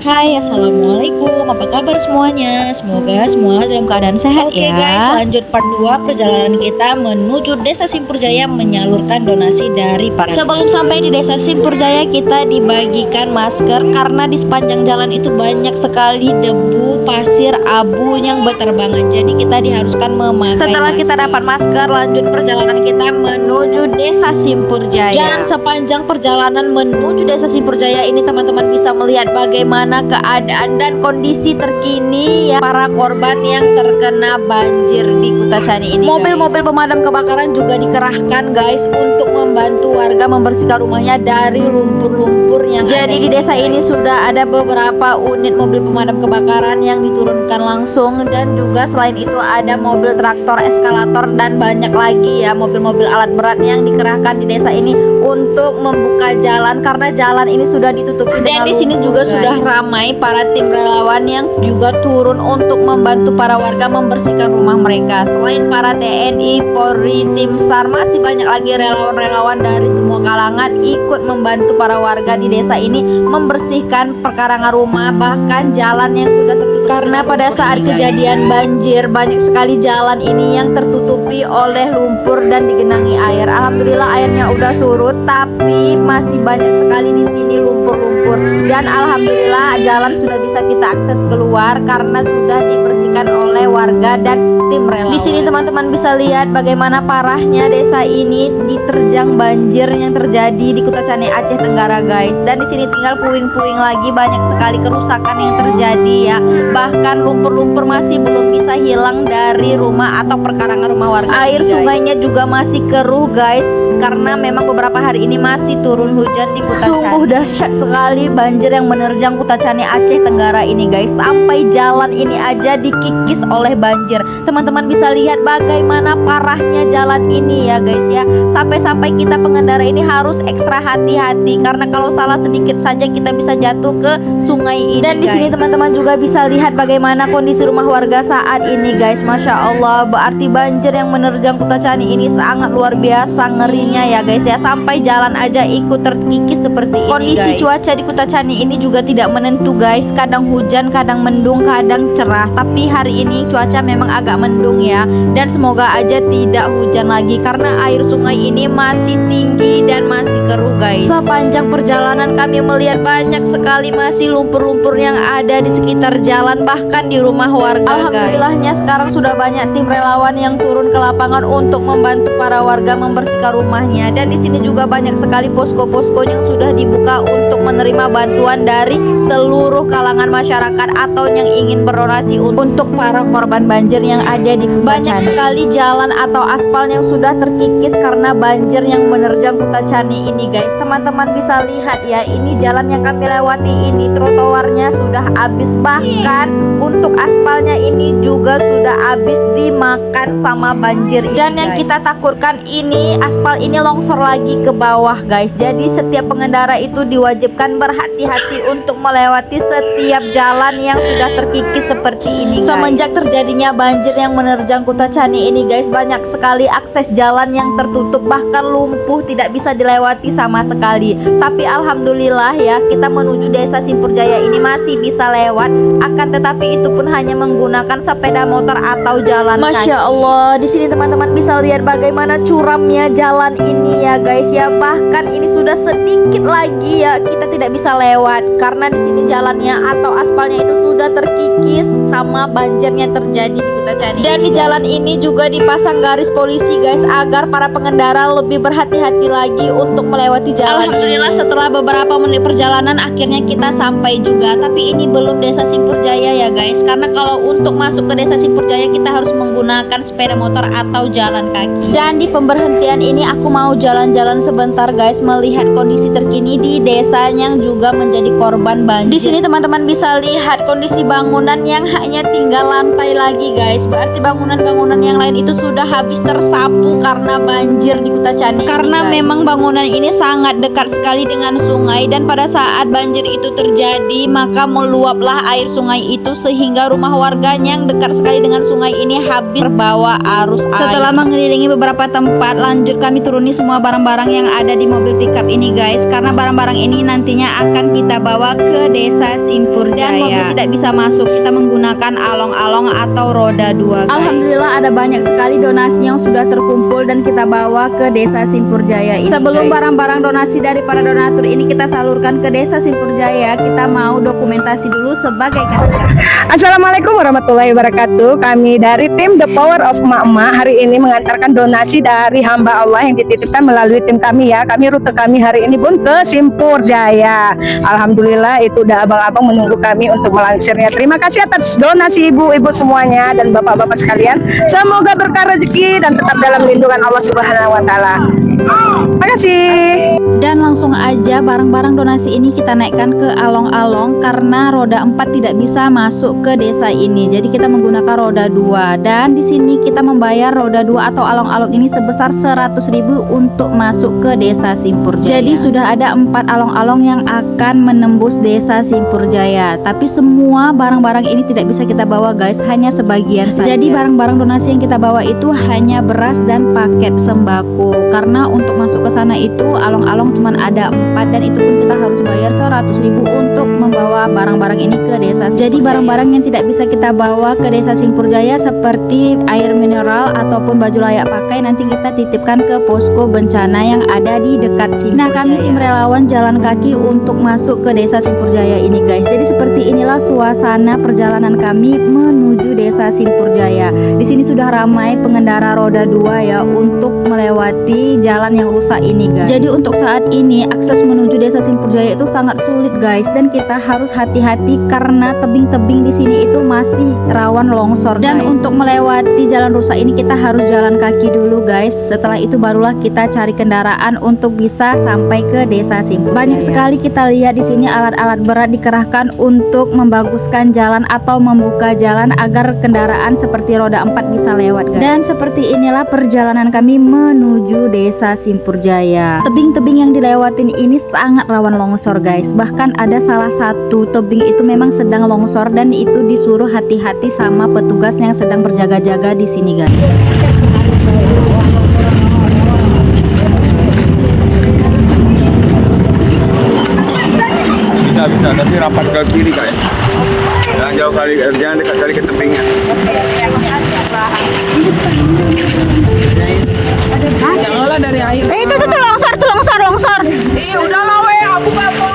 Hai, assalamualaikum. Apa kabar semuanya? Semoga semua dalam keadaan sehat ya. Oke guys, lanjut part 2 perjalanan kita menuju Desa Simpurjaya menyalurkan donasi dari para. Sebelum sampai di Desa Simpurjaya, kita dibagikan masker karena di sepanjang jalan itu banyak sekali debu, pasir, abu yang berterbangan. Jadi kita diharuskan memakai. Setelah kita dapat masker, lanjut perjalanan kita menuju Desa Simpurjaya. Dan sepanjang perjalanan menuju Desa Simpurjaya ini teman-teman bisa melihat bagaimana keadaan dan kondisi terkini ya para korban yang terkena banjir di Kutacani ini. Mobil-mobil pemadam kebakaran juga dikerahkan guys untuk membantu warga membersihkan rumahnya dari lumpur-lumpur yang jadi di desa ini sudah ada beberapa unit mobil pemadam kebakaran yang diturunkan langsung, dan juga selain itu ada mobil traktor, eskalator, dan banyak lagi ya mobil-mobil alat berat yang dikerahkan di desa ini untuk membuka jalan karena jalan ini sudah ditutupi. Dan di sini juga sudah ramai para tim relawan yang juga turun untuk membantu para warga membersihkan rumah mereka. Selain para TNI, Polri, tim SAR, masih banyak lagi relawan-relawan dari semua kalangan ikut membantu para warga di desa ini membersihkan perkarangan rumah, bahkan jalan yang sudah tertutup. Karena pada saat kejadian banjir banyak sekali jalan ini yang tertutupi oleh lumpur dan digenangi air. Alhamdulillah airnya udah surut, tapi masih banyak sekali di sini lumpur-lumpur. Dan alhamdulillah jalan sudah bisa kita akses keluar karena sudah dibersihkan oleh warga dan tim relawan. Di sini teman-teman bisa lihat bagaimana parahnya desa ini diterjang banjir yang terjadi di Kutacani, Aceh Tenggara guys. Dan di sini tinggal puing-puing lagi, banyak sekali kerusakan yang terjadi ya. Bahkan lumpur-lumpur masih belum bisa hilang dari rumah atau perkarangan rumah warga. Air sungainya juga masih keruh guys, karena memang beberapa hari ini masih turun hujan di Kutacani. Sungguh dahsyat sekali banjir yang menerjang Kutacani, Aceh Tenggara ini guys. Sampai jalan ini aja dikikis oleh banjir. Teman-teman bisa lihat bagaimana parahnya jalan ini ya guys ya. Sampai-sampai kita pengendara ini harus ekstra hati-hati karena kalau salah sedikit saja kita bisa jatuh ke sungai ini. Dan di sini teman-teman juga bisa lihat bagaimana kondisi rumah warga saat ini guys. Masya Allah, berarti banjir yang menerjang Kutacani ini sangat luar biasa ngerinya ya guys ya. Sampai jalan aja ikut terkikis seperti ini. Kondisi cuaca di Kutacani ini juga tidak menentu guys. Kadang hujan, kadang mendung, kadang cerah. Tapi hari ini cuaca memang agak mendung ya. Dan semoga aja tidak hujan lagi karena air sungai ini masih tinggi dan masih keruh guys. Sepanjang perjalanan kami melihat banyak sekali masih lumpur-lumpur yang ada di sekitar jalan, bahkan di rumah warga. Alhamdulillahnya sekarang sudah banyak tim relawan yang turun ke lapangan untuk membantu para warga membersihkan rumahnya. Dan di sini juga banyak sekali posko-posko yang sudah dibuka untuk menerima bantuan dari seluruh kalangan masyarakat atau yang ingin berdonasi untuk para korban banjir yang ada di Kutacani. Banyak sekali jalan atau aspal yang sudah terkikis karena banjir yang menerjang Kutacani ini guys. Teman-teman bisa lihat ya, ini jalan yang kami lewati ini trotoarnya sudah habis, bahkan untuk aspalnya ini juga sudah habis dimakan sama banjir ini. Dan yang kita takutkan ini aspal ini longsor lagi ke bawah guys. Jadi setiap pengendara itu diwajibkan berhati-hati untuk melewati setiap jalan yang sudah terkikis seperti ini guys. Semenjak terjadinya banjir yang menerjang Kutacani ini guys, banyak sekali akses jalan yang tertutup, bahkan lumpuh tidak bisa dilewati sama sekali. Tapi alhamdulillah ya, kita menuju Desa Simpurjaya ini masih bisa lewat, akan tetapi itu pun hanya menggunakan sepeda motor atau jalan kaki. Masya Allah, di sini teman-teman bisa lihat bagaimana curamnya jalan ini ya guys ya. Bahkan ini sudah sedikit lagi ya kita tidak bisa lewat karena di sini jalannya atau aspalnya itu sudah terkikis sama banjir yang terjadi di Kutacani. Dan di jalan ini juga dipasang garis polisi guys agar para pengendara lebih berhati-hati lagi untuk melewati jalan. Alhamdulillah ini. Setelah beberapa menit perjalanan akhirnya kita sampai juga. Tapi ini belum Desa Simpurjaya ya guys, karena kalau untuk masuk ke Desa Simpurjaya kita harus menggunakan sepeda motor atau jalan kaki. Dan di pemberhentian ini aku mau jalan-jalan sebentar guys, melihat kondisi terkini di desa yang juga menjadi korban banjir. Di sini teman-teman bisa lihat kondisi bangunan yang hanya tinggal lantai lagi guys. guys. Berarti bangunan-bangunan yang lain itu sudah habis tersapu karena banjir di Kutacani. Karena memang bangunan ini sangat dekat sekali dengan sungai, dan pada saat banjir itu terjadi maka meluaplah air sungai itu sehingga rumah warganya yang dekat sekali dengan sungai ini habis terbawa arus air. Setelah mengelilingi beberapa tempat, lanjut kami turuni semua barang-barang yang ada di mobil pickup ini guys, karena barang-barang ini nantinya akan kita bawa ke desa Simpurjaya. Dan mobil tidak bisa masuk, kita menggunakan along-along atau roda 2 guys. Alhamdulillah ada banyak sekali donasi yang sudah terkumpul dan kita bawa ke desa Simpurjaya ini. Sebelum barang-barang donasi dari para donatur ini kita salurkan ke desa Simpurjaya, kita mau dokumentasi dulu sebagai kakak. Assalamualaikum warahmatullahi wabarakatuh. Kami dari tim The Power of Mama hari ini mengantarkan donasi dari hamba Allah yang dititipkan melalui tim kami ya. Rute kami hari ini pun ke Simpurjaya. Alhamdulillah itu udah abang-abang menunggu kami untuk melansirnya. Terima kasih atas donasi ibu-ibu semuanya dan bapak-bapak sekalian. Semoga berkah rezeki dan tetap dalam lindungan Allah Subhanahu wa taala. Terima kasih. Dan langsung aja barang-barang donasi ini kita naikkan ke along-along karena roda 4 tidak bisa masuk ke desa ini. Jadi kita menggunakan roda 2, dan di sini kita membayar roda 2 atau along-along ini sebesar 100.000 untuk masuk ke desa Simpurjaya. Jadi sudah ada 4 along-along yang akan menembus desa Simpurjaya. Tapi semua barang-barang ini tidak bisa kita bawa guys, hanya sebagian saja. Jadi barang-barang donasi yang kita bawa itu hanya beras dan paket sembako. Karena untuk masuk ke sana itu along-along cuma ada 4, dan itu pun kita harus bayar 100.000 untuk membawa barang-barang ini ke desa. Jadi barang-barang yang tidak bisa kita bawa ke desa Simpurjaya seperti air mineral ataupun baju layak pakai nanti kita titipkan ke posko bencana yang ada di dekat Simpurjaya. Nah, kami tim relawan jalan kaki untuk masuk ke desa Simpurjaya ini guys. Jadi seperti inilah suasana perjalanan kami menuju desa Simpurjaya. Di sini sudah ramai pengendara roda 2 ya untuk melewati jalan yang rusak ini guys. Jadi untuk saat ini akses menuju desa Simpurjaya itu sangat sulit guys, dan kita harus hati-hati karena tebing-tebing di sini itu masih rawan longsor guys. Dan untuk melewati jalan rusak ini kita harus jalan kaki dulu guys. Setelah itu barulah kita cari kendaraan untuk bisa sampai ke desa Simpurjaya. Banyak sekali kita lihat di sini alat-alat berat dikerahkan untuk membaguskan jalan atau membuka jalan agar kendaraan seperti roda 4 bisa lewat guys. Dan seperti inilah perjalanan kami menuju desa Simpurjaya. Tebing-tebing yang dilewatin ini sangat rawan longsor guys. Bahkan ada salah satu tebing itu memang sedang longsor, dan itu disuruh hati-hati sama petugas yang sedang berjaga-jaga di sini guys. Bisa, tapi rapat ke kiri kak ya. Jangan jauh kali, jangan dekat kali ke tebingnya. Janganlah dari air. Itu longsor. Udah lah weh, aku gak mau.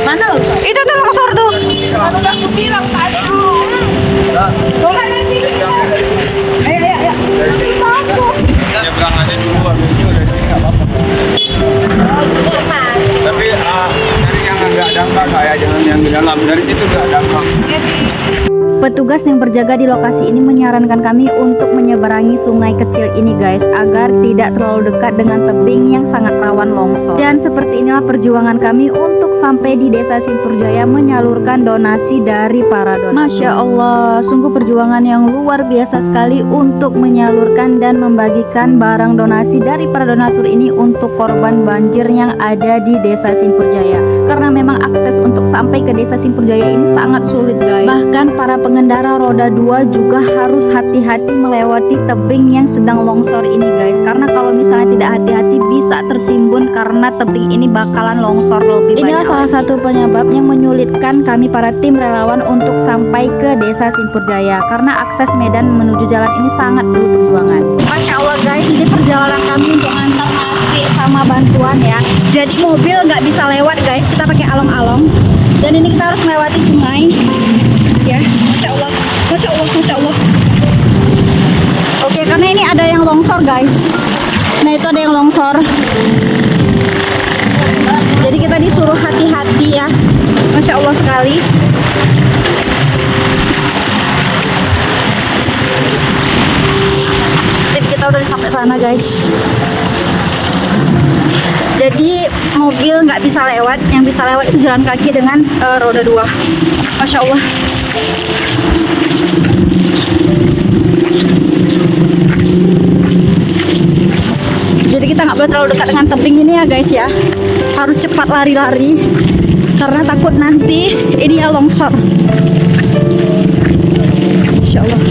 Mana longsor? Itu tuh longsor tuh. Aku bilang tadi. Ayo. Nyebrang aja dulu, habis itu dari sini nggak apa-apa. Tapi dari yang agak dangkal kayak jangan yang di dalam, dari situ nggak dangkal. Petugas yang berjaga di lokasi ini menyarankan kami untuk menyeberangi sungai kecil ini guys, agar tidak terlalu dekat dengan tebing yang sangat rawan longsor. Dan seperti inilah perjuangan kami untuk sampai di desa Simpurjaya menyalurkan donasi dari para donatur. Masya Allah, sungguh perjuangan yang luar biasa sekali untuk menyalurkan dan membagikan barang donasi dari para donatur ini untuk korban banjir yang ada di desa Simpurjaya. Karena memang akses untuk sampai ke desa Simpurjaya ini sangat sulit guys. Bahkan para pengendara roda 2 juga harus hati-hati melewati tebing yang sedang longsor ini guys, karena kalau misalnya tidak hati-hati bisa tertimbun karena tebing ini bakalan longsor lebih banyak. Inilah salah satu penyebab yang menyulitkan kami para tim relawan untuk sampai ke desa Simpurjaya, karena akses medan menuju jalan ini sangat perlu perjuangan. Masya Allah guys, ini perjalanan kami untuk ngantar nasi sama bantuan ya. Jadi mobil nggak bisa lewat guys, kita pakai along-along, dan ini kita harus melewati sungai ya. Masya Allah, Masya Allah, Masya Allah. Oke, karena ini ada yang longsor guys. Nah itu ada yang longsor, jadi kita disuruh hati-hati ya. Masya Allah sekali. Tip kita udah sampai sana guys. Jadi mobil nggak bisa lewat, yang bisa lewat itu jalan kaki dengan roda 2. Masya Allah. kita nggak boleh terlalu dekat dengan tebing ini ya guys ya. Harus cepat lari-lari karena takut nanti ini ya longsor. Insya Allah.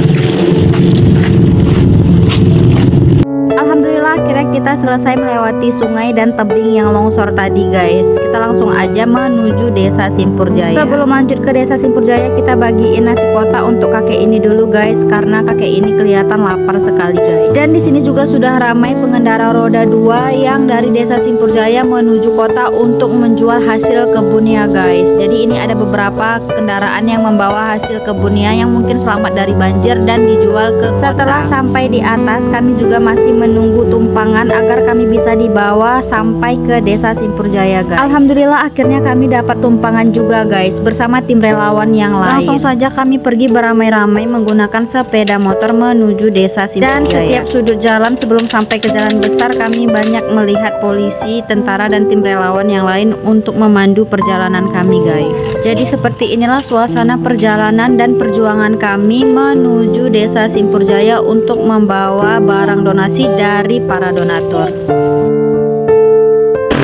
Alhamdulillah akhirnya kita selesai melewati sungai dan tebing yang longsor tadi guys. Kita langsung aja menuju desa Simpurjaya. Sebelum lanjut ke desa Simpurjaya, kita bagiin nasi kotak untuk kakek ini dulu guys, karena kakek ini kelihatan lapar sekali guys. Dan di sini juga sudah ramai pengendara roda 2 yang dari desa Simpurjaya menuju kota untuk menjual hasil kebunnya guys. Jadi ini ada beberapa kendaraan yang membawa hasil kebunnya yang mungkin selamat dari banjir dan dijual ke kota. Setelah sampai di atas, kami juga masih menunggu tumpangan agar kami bisa dibawa sampai ke desa Simpurjaya guys. Alhamdulillah akhirnya kami dapat tumpangan juga guys bersama tim relawan yang lain. Langsung saja kami pergi beramai-ramai menggunakan sepeda motor menuju desa Simpurjaya. Dan setiap sudut jalan sebelum sampai ke jalan besar, kami banyak melihat polisi, tentara dan tim relawan yang lain untuk memandu perjalanan kami guys. Jadi seperti inilah suasana perjalanan dan perjuangan kami menuju desa Simpurjaya untuk membawa barang donasi dari para donatur.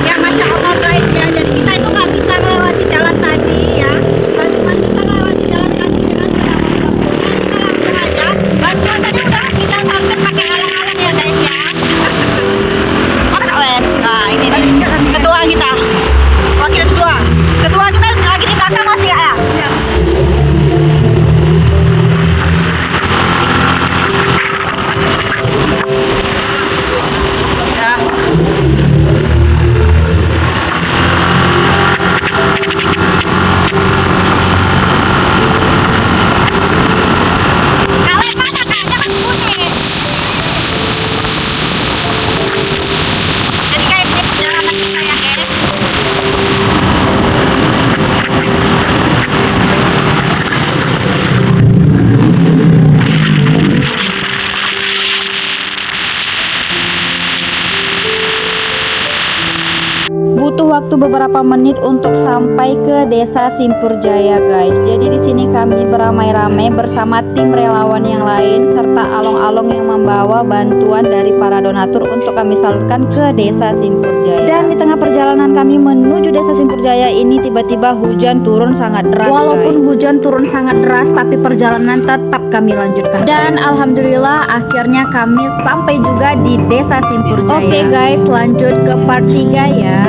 Ya Masya Allah guys ya, jadi kita itu nggak bisa melewati jalan tadi ya, cuma bisa melewati jalan kaki dengan sepeda motor. Kita langsung aja, bantuan tadi udah kita salurkan pakai alang-alang ya guys ya. Nah ini nih ketua kita, wakil ketua kita lagi di belakang masih nggak ya? Butuh waktu beberapa menit untuk sampai ke desa Simpurjaya guys. Jadi di sini kami beramai-ramai bersama tim relawan yang lain serta along-along yang membawa bantuan dari para donatur untuk kami salurkan ke desa Simpurjaya. Dan di tengah perjalanan kami menuju desa Simpurjaya ini tiba-tiba hujan turun sangat deras. Walaupun hujan turun sangat deras, tapi perjalanan tetap kami lanjutkan. Dan alhamdulillah akhirnya kami sampai juga di desa Simpurjaya. Oke guys, lanjut ke part 3 ya.